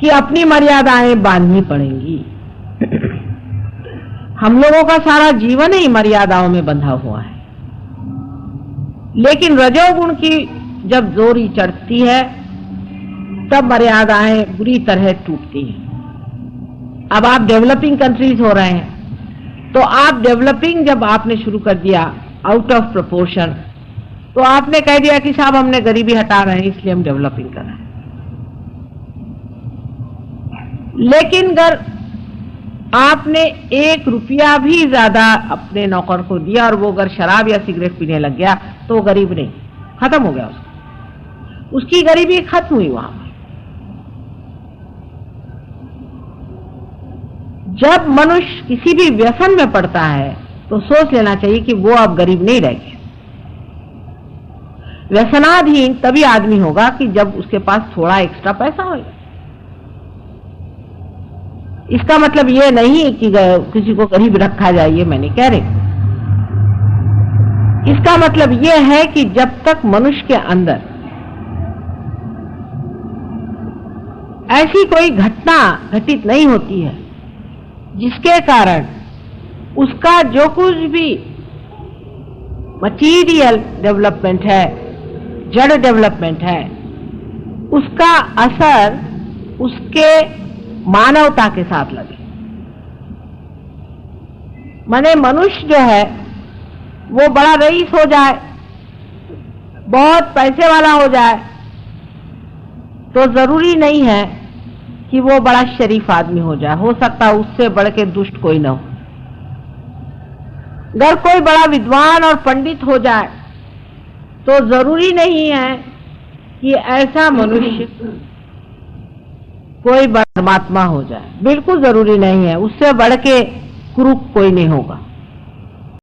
कि अपनी मर्यादाएं बांधनी पड़ेंगी। हम लोगों का सारा जीवन ही मर्यादाओं में बंधा हुआ है, लेकिन रजोगुण की जब जोरी चढ़ती है तब मर्यादाएं बुरी तरह टूटती हैं। अब आप डेवलपिंग कंट्रीज हो रहे हैं, तो आप डेवलपिंग जब आपने शुरू कर दिया आउट ऑफ प्रोपोर्शन, तो आपने कह दिया कि साहब हमने गरीबी हटा रहे हैं इसलिए हम डेवलपिंग कर रहे हैं। लेकिन अगर आपने 1 रुपया भी ज्यादा अपने नौकर को दिया और वो अगर शराब या सिगरेट पीने लग गया तो वो गरीब नहीं, खत्म हो गया उसकी गरीबी खत्म हुई। वहां जब मनुष्य किसी भी व्यसन में पड़ता है तो सोच लेना चाहिए कि वो अब गरीब नहीं रह गया। व्यसनाधीन तभी आदमी होगा कि जब उसके पास थोड़ा एक्स्ट्रा पैसा होगा। इसका मतलब ये नहीं कि किसी को गरीब रखा जाए, ये मैं नहीं कह रही। इसका मतलब ये है कि जब तक मनुष्य के अंदर ऐसी कोई घटना घटित नहीं होती है जिसके कारण उसका जो कुछ भी मटीरियल डेवलपमेंट है, जड़ डेवलपमेंट है, उसका असर उसके मानवता के साथ लगे। माने मनुष्य जो है वो बड़ा रईस हो जाए, बहुत पैसे वाला हो जाए, तो जरूरी नहीं है कि वो बड़ा शरीफ आदमी हो जाए। हो सकता है उससे बढ़ के दुष्ट कोई ना हो। अगर कोई बड़ा विद्वान और पंडित हो जाए तो जरूरी नहीं है कि ऐसा मनुष्य कोई परमात्मा हो जाए, बिल्कुल जरूरी नहीं है। उससे बढ़ के कुरूप कोई नहीं होगा।